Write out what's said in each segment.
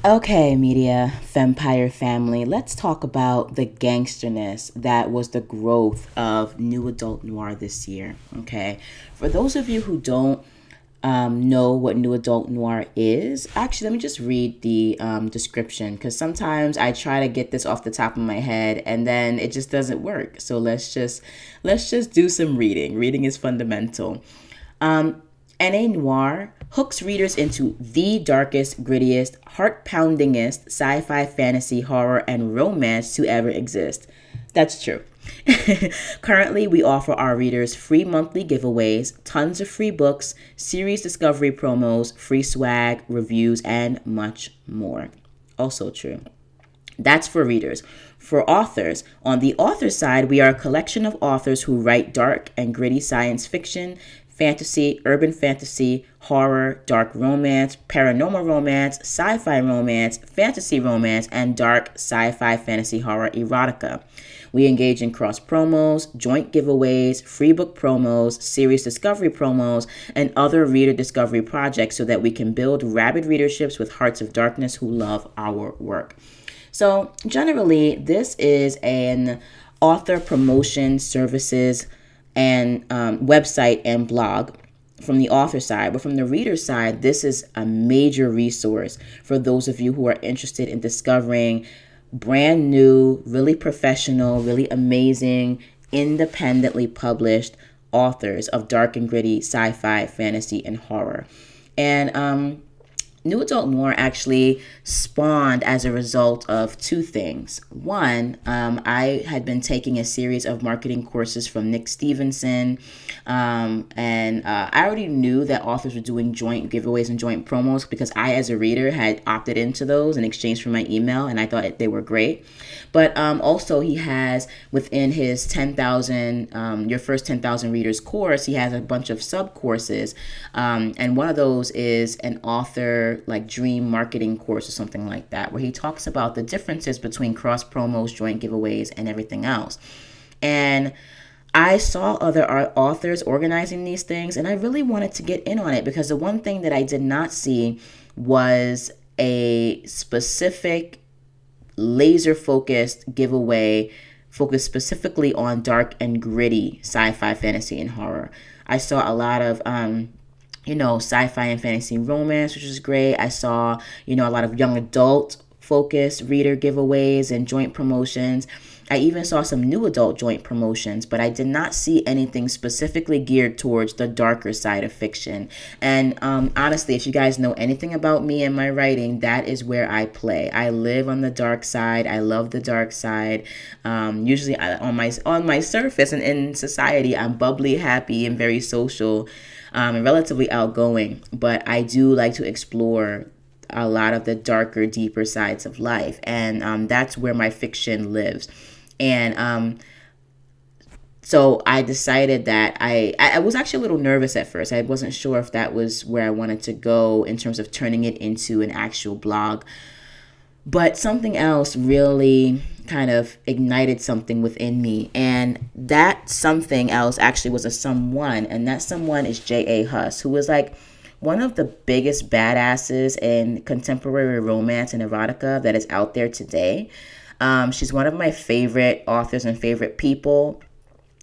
Okay, media vampire family, let's talk about the gangsterness that was the growth of new adult noir this year. Okay, for those of you who don't know what new adult noir is, actually, let me just read the description because sometimes I try to get this off the top of my head and then it just doesn't work. So let's just do some reading. Reading is fundamental. N.A. Noir hooks readers into the darkest, grittiest, heart-poundingest sci-fi, fantasy, horror, and romance to ever exist. That's true. Currently, we offer our readers free monthly giveaways, tons of free books, series discovery promos, free swag, reviews, and much more. Also true. That's for readers. For authors, on the author side, we are a collection of authors who write dark and gritty science fiction, fantasy, urban fantasy, horror, dark romance, paranormal romance, sci-fi romance, fantasy romance, and dark sci-fi fantasy horror erotica. We engage in cross promos, joint giveaways, free book promos, series discovery promos, and other reader discovery projects so that we can build rabid readerships with hearts of darkness who love our work. So, generally, this is an author promotion services and website and blog from the author side. But from the reader side, this is a major resource for those of you who are interested in discovering brand new, really professional, really amazing, independently published authors of dark and gritty sci-fi, fantasy, and horror. And New Adult Noir actually spawned as a result of two things. One, I had been taking a series of marketing courses from Nick Stevenson, and I already knew that authors were doing joint giveaways and joint promos because I, as a reader, had opted into those in exchange for my email, and I thought they were great. But also, he has within his 10,000, your first 10,000 readers course, he has a bunch of sub courses, and one of those is an author like dream marketing course or something like that, where he talks about the differences between cross promos, joint giveaways, and everything else. And I saw other authors organizing these things, and I really wanted to get in on it because the one thing that I did not see was a specific laser focused giveaway focused specifically on dark and gritty sci-fi, fantasy, and horror. I saw a lot of sci-fi and fantasy romance, which was great. I saw, a lot of young adult focused reader giveaways and joint promotions. I even saw some new adult joint promotions, but I did not see anything specifically geared towards the darker side of fiction. And honestly, if you guys know anything about me and my writing, that is where I play. I live on the dark side. I love the dark side. Usually on my surface and in society, I'm bubbly, happy, and very social, and relatively outgoing. But I do like to explore a lot of the darker, deeper sides of life, and that's where my fiction lives. And so I decided that I was actually a little nervous at first. I wasn't sure if that was where I wanted to go in terms of turning it into an actual blog. But something else really kind of ignited something within me. And that something else actually was a someone. And that someone is J.A. Huss, who was like one of the biggest badasses in contemporary romance and erotica that is out there today. She's one of my favorite authors and favorite people.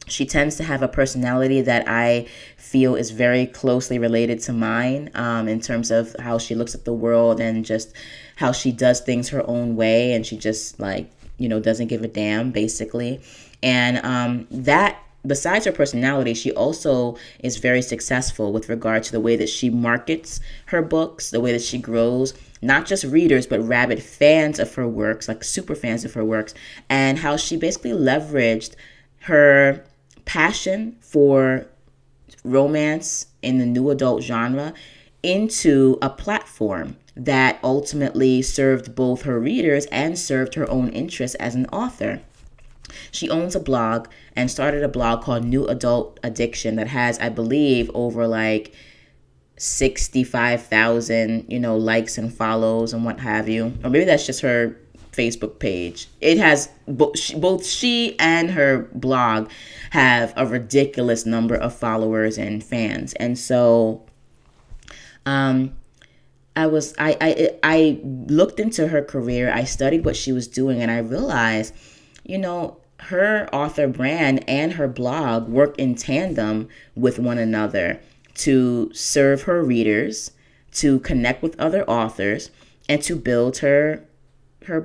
She tends to have a personality that I feel is very closely related to mine, in terms of how she looks at the world and just how she does things her own way. And she just doesn't give a damn, basically. And that besides her personality, she also is very successful with regard to the way that she markets her books, the way that she grows not just readers, but rabid fans of her works, like super fans of her works, and how she basically leveraged her passion for romance in the new adult genre into a platform that ultimately served both her readers and served her own interests as an author. She owns a blog and started a blog called New Adult Addiction that has, I believe, over like 65,000, likes and follows and what have you. Or maybe that's just her Facebook page. It has both she and her blog have a ridiculous number of followers and fans. And so I looked into her career. I studied what she was doing, and I realized, her author brand and her blog work in tandem with one another to serve her readers, to connect with other authors, and to build her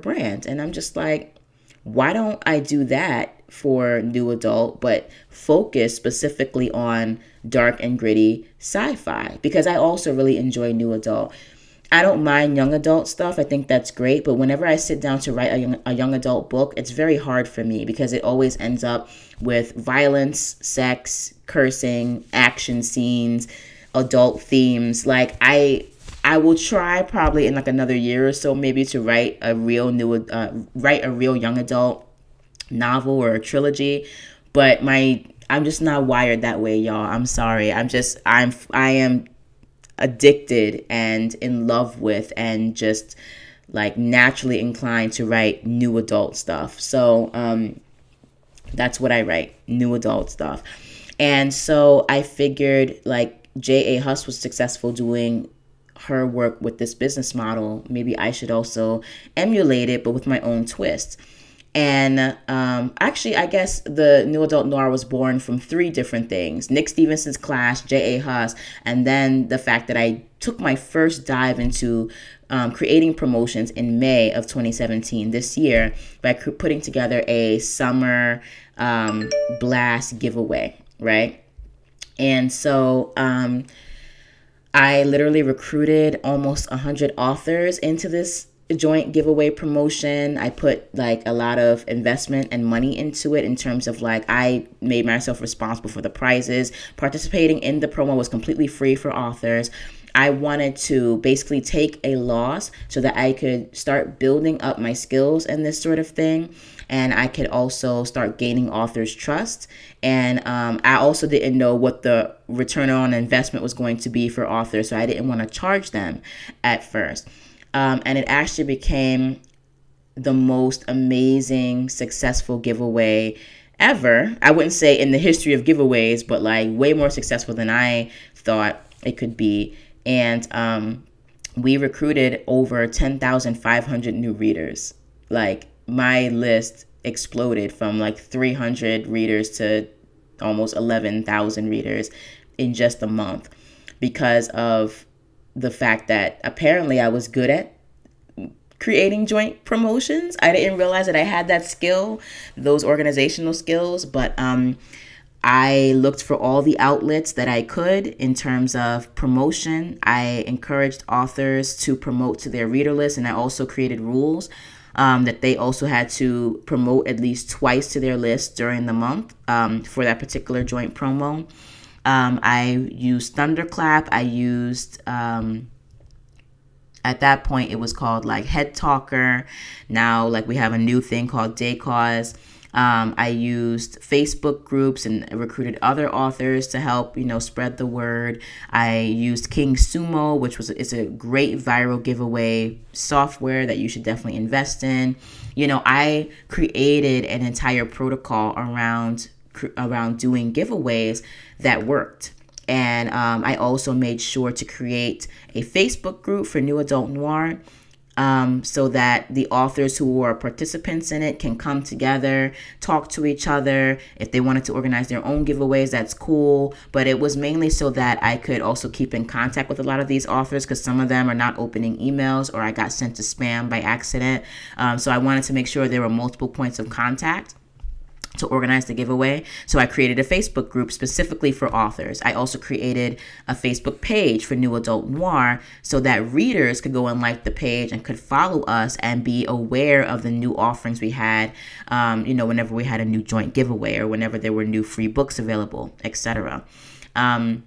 brand. And I'm just like, why don't I do that for New Adult, but focus specifically on dark and gritty sci-fi? Because I also really enjoy New Adult. I don't mind young adult stuff. I think that's great. But whenever I sit down to write a young adult book, it's very hard for me because it always ends up with violence, sex, cursing, action scenes, adult themes. Like I will try probably in like another year or so maybe to write a real young adult novel or a trilogy, but I'm just not wired that way, y'all. I'm sorry. I am addicted and in love with and just like naturally inclined to write new adult stuff. So that's what I write, new adult stuff. And so I figured like J.A. Huss was successful doing her work with this business model. Maybe I should also emulate it, but with my own twist. And actually, I guess the New Adult Noir was born from three different things: Nick Stevenson's Clash, J.A. Huss, and then the fact that I took my first dive into creating promotions in May of 2017, this year, by putting together a summer blast giveaway, right? And so I literally recruited almost 100 authors into this joint giveaway promotion. I put like a lot of investment and money into it in terms of like I made myself responsible for the prizes. Participating in the promo was completely free for authors. I wanted to basically take a loss so that I could start building up my skills in this sort of thing. And I could also start gaining authors' trust. And I also didn't know what the return on investment was going to be for authors, so I didn't want to charge them at first. And it actually became the most amazing, successful giveaway ever. I wouldn't say in the history of giveaways, but like way more successful than I thought it could be. And we recruited over 10,500 new readers. Like my list exploded from like 300 readers to almost 11,000 readers in just a month because of the fact that apparently I was good at creating joint promotions. I didn't realize that I had that skill, those organizational skills, but I looked for all the outlets that I could in terms of promotion. I encouraged authors to promote to their reader list, and I also created rules that they also had to promote at least twice to their list during the month for that particular joint promo. I used Thunderclap. I used, at that point, it was called like Head Talker. Now, like we have a new thing called Daycause. I used Facebook groups and recruited other authors to help, spread the word. I used King Sumo, which is a great viral giveaway software that you should definitely invest in. I created an entire protocol around doing giveaways that worked. And I also made sure to create a Facebook group for New Adult Noir so that the authors who are participants in it can come together, talk to each other. If they wanted to organize their own giveaways, that's cool. But it was mainly so that I could also keep in contact with a lot of these authors because some of them are not opening emails or I got sent to spam by accident. So I wanted to make sure there were multiple points of contact to organize the giveaway. So I created a Facebook group specifically for authors. I also created a Facebook page for New Adult Noir so that readers could go and like the page and could follow us and be aware of the new offerings we had, whenever we had a new joint giveaway or whenever there were new free books available, etc. And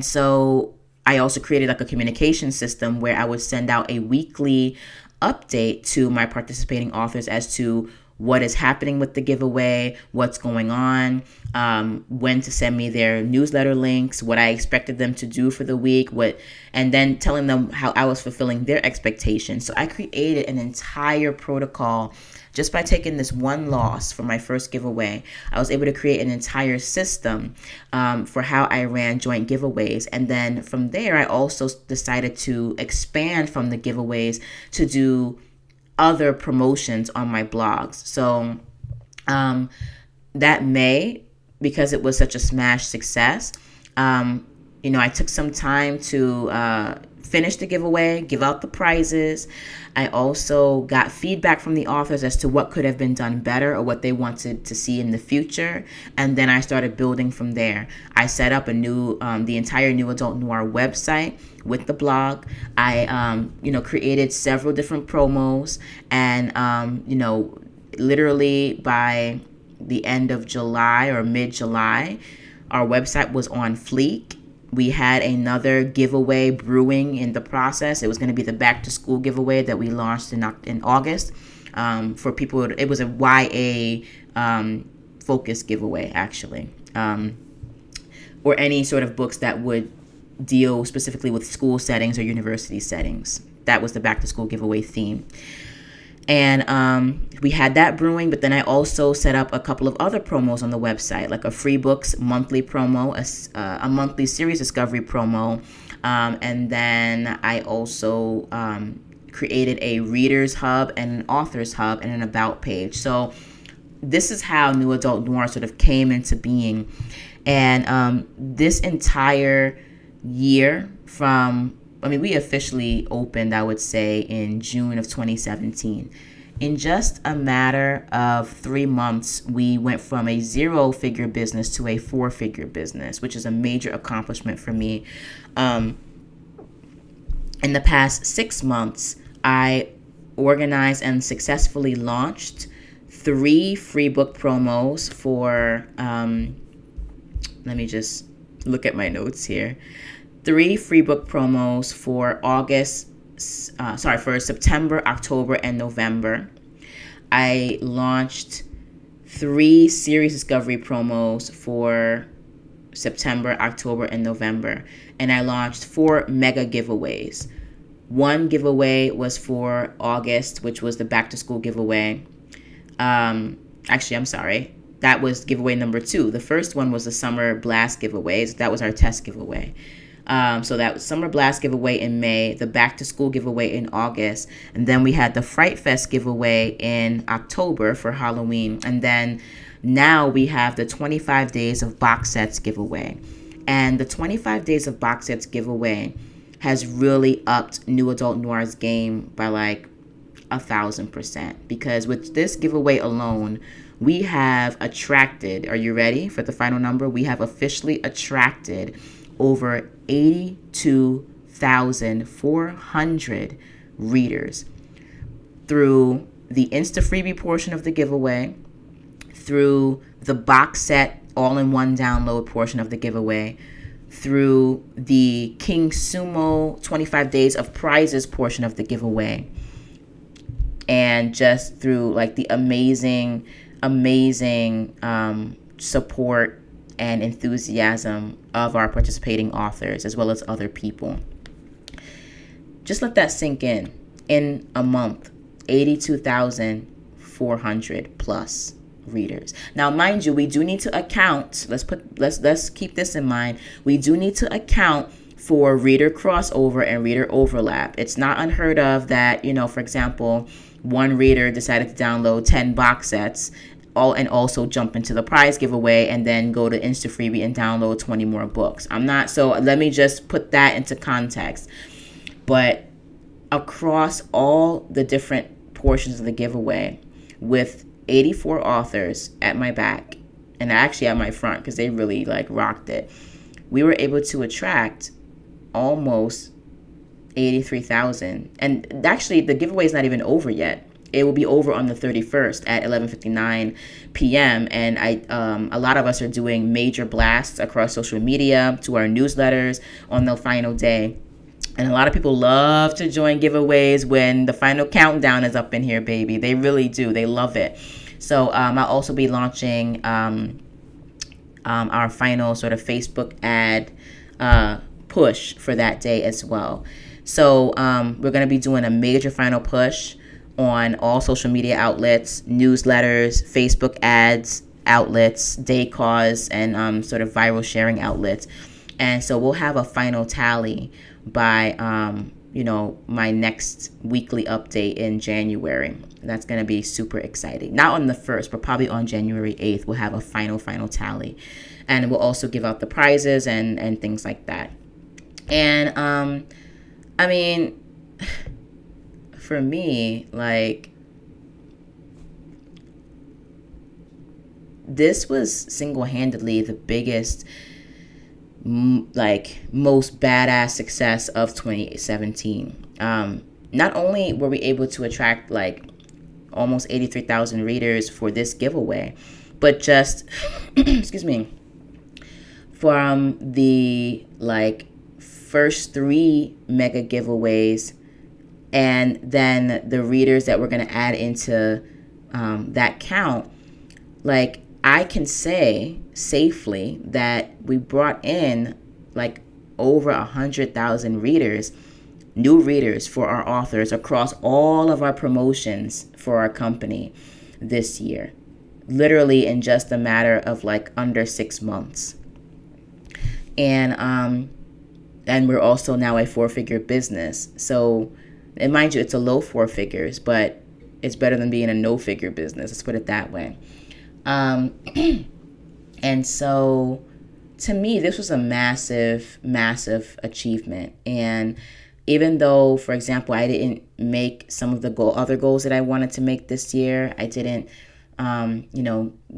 so I also created like a communication system where I would send out a weekly update to my participating authors as to what is happening with the giveaway, what's going on, when to send me their newsletter links, what I expected them to do for the week, and then telling them how I was fulfilling their expectations. So I created an entire protocol just by taking this one loss for my first giveaway. I was able to create an entire system for how I ran joint giveaways. And then from there, I also decided to expand from the giveaways to do other promotions on my blogs. So that May, because it was such a smash success, I took some time to finish the giveaway, give out the prizes. I also got feedback from the authors as to what could have been done better or what they wanted to see in the future. And then I started building from there. I set up the entire New Adult Noire website with the blog. I, created several different promos, and, literally by the end of July or mid-July, our website was on fleek. We had another giveaway brewing in the process. It was going to be the back to school giveaway that we launched in August for people. It was a YA focus giveaway, actually, or any sort of books that would deal specifically with school settings or university settings. That was the back to school giveaway theme. And we had that brewing, but then I also set up a couple of other promos on the website, like a free books monthly promo, a monthly series discovery promo, and then I also created a readers hub and an authors hub and an about page. So this is how New Adult Noire sort of came into being. And this entire year we officially opened, I would say, in June of 2017. In just a matter of 3 months, we went from a 0-figure business to a 4-figure business, which is a major accomplishment for me. In the past 6 months, I organized and successfully launched 3 free book promos for, let me just look at my notes here. 3 free book promos for for September, October, and November. I launched 3 series discovery promos for September, October, and November. And I launched 4 mega giveaways. 1 giveaway was for August, which was the back to school giveaway. Actually, I'm sorry. That was giveaway number 2. The first one was the Summer Blast giveaways. That was our test giveaway. So that was Summer Blast giveaway in May, the Back to School giveaway in August, and then we had the Fright Fest giveaway in October for Halloween, and then now we have the 25 Days of Box Sets giveaway. And the 25 Days of Box Sets giveaway has really upped New Adult Noire's game by like 1,000%, because with this giveaway alone, we have attracted, are you ready for the final number? We have officially attracted over 82,400 readers through the Insta freebie portion of the giveaway, through the box set all-in-one download portion of the giveaway, through the King Sumo 25 Days of Prizes portion of the giveaway, and just through like the amazing support and enthusiasm of our participating authors, as well as other people. Just let that sink in. In a month, 82,400 plus readers. Now, mind you, we do need to account. Let's keep this in mind. We do need to account for reader crossover and reader overlap. It's not unheard of that, for example, one reader decided to download 10 box sets and also jump into the prize giveaway and then go to Insta Freebie and download 20 more books. So let me just put that into context. But across all the different portions of the giveaway, with 84 authors at my back and actually at my front, because they really rocked it, we were able to attract almost 83,000. And actually, the giveaway is not even over yet. It will be over on the 31st at 11:59 p.m. And a lot of us are doing major blasts across social media to our newsletters on the final day. And a lot of people love to join giveaways when the final countdown is up in here, baby. They really do. They love it. So I'll also be launching our final sort of Facebook ad push for that day as well. So we're going to be doing a major final push on all social media outlets, newsletters, Facebook ads, outlets, day cause, and sort of viral sharing outlets. And so we'll have a final tally by, my next weekly update in January. That's going to be super exciting. Not on the 1st, but probably on January 8th, we'll have a final tally. And we'll also give out the prizes and things like that. And, for me, like, this was single-handedly the biggest, most badass success of 2017. Not only were we able to attract almost 83,000 readers for this giveaway, but just excuse me, from the first 3 mega giveaways, and then the readers that we're going to add into that count, I can say safely that we brought in over 100,000 readers, new readers for our authors across all of our promotions for our company this year, literally in just a matter of under 6 months. And we're also now a 4-figure business. So, and mind you, it's a low 4 figures, but it's better than being a no-figure business. Let's put it that way. And so, to me, this was a massive, massive achievement. And even though, for example, I didn't make some of the other goals that I wanted to make this year, I didn't,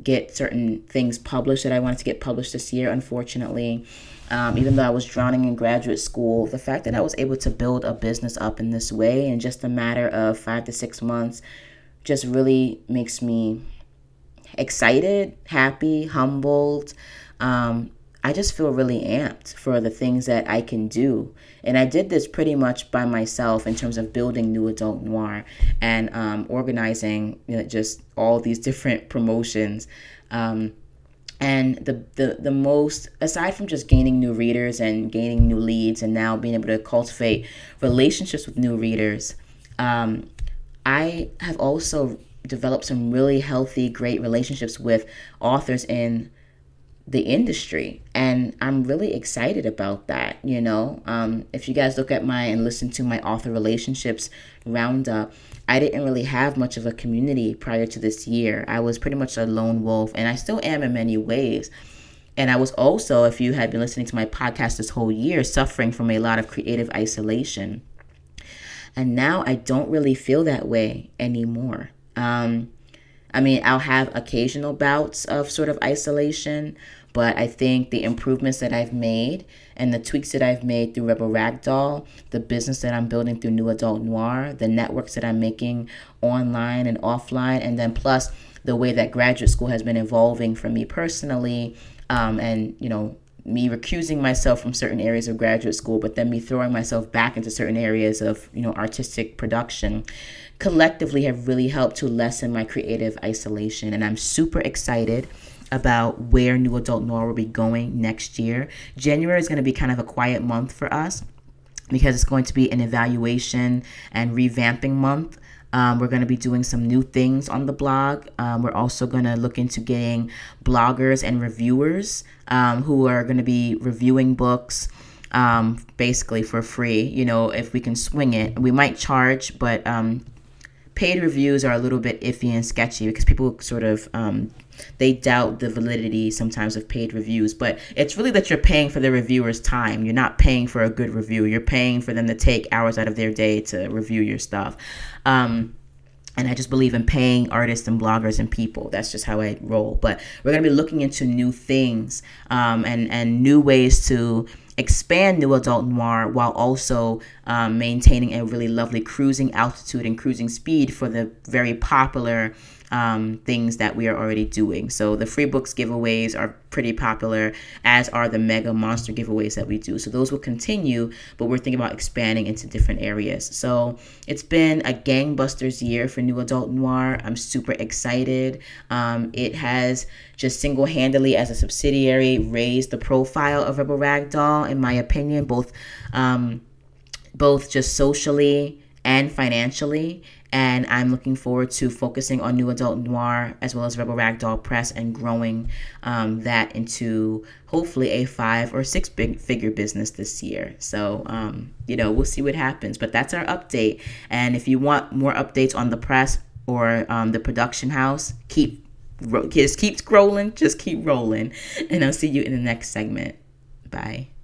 get certain things published that I wanted to get published this year, unfortunately. Even though I was drowning in graduate school, the fact that I was able to build a business up in this way in just a matter of 5 to 6 months just really makes me excited, happy, humbled. I just feel really amped for the things that I can do. And I did this pretty much by myself in terms of building New Adult Noire and organizing just all these different promotions. And the most, aside from just gaining new readers and gaining new leads and now being able to cultivate relationships with new readers, I have also developed some really healthy, great relationships with authors in the industry. And I'm really excited about that, If you guys look at and listen to my author relationships roundup, I didn't really have much of a community prior to this year. I was pretty much a lone wolf, and I still am in many ways. And I was also, if you had been listening to my podcast this whole year, suffering from a lot of creative isolation. And now I don't really feel that way anymore. I'll have occasional bouts of sort of isolation, but I think the improvements that I've made and the tweaks that I've made through Rebel Ragdoll, the business that I'm building through New Adult Noire, the networks that I'm making online and offline, and then plus the way that graduate school has been evolving for me personally, and me recusing myself from certain areas of graduate school, but then me throwing myself back into certain areas of artistic production, collectively have really helped to lessen my creative isolation. And I'm super excited about where New Adult Noire will be going next year. January is going to be kind of a quiet month for us because it's going to be an evaluation and revamping month. We're going to be doing some new things on the blog. We're also going to look into getting bloggers and reviewers who are going to be reviewing books basically for free. If we can swing it. We might charge, but paid reviews are a little bit iffy and sketchy because people sort of they doubt the validity sometimes of paid reviews. But it's really that you're paying for the reviewer's time. You're not paying for a good review. You're paying for them to take hours out of their day to review your stuff. And I just believe in paying artists and bloggers and people. That's just how I roll. But we're going to be looking into new things and new ways to expand New Adult Noir while also maintaining a really lovely cruising altitude and cruising speed for the very popular things that we are already doing. So the free books giveaways are pretty popular, as are the mega monster giveaways that we do. So those will continue, but we're thinking about expanding into different areas. So it's been a gangbusters year for New Adult Noir. I'm super excited. It has just single-handedly, as a subsidiary, raised the profile of Rebel Ragdoll, in my opinion, both just socially and financially. And I'm looking forward to focusing on New Adult Noir as well as Rebel Ragdoll Press and growing that into hopefully a 5 or 6 figure business this year. So, we'll see what happens. But that's our update. And if you want more updates on the press or the production house, just keep scrolling, just keep rolling. And I'll see you in the next segment. Bye.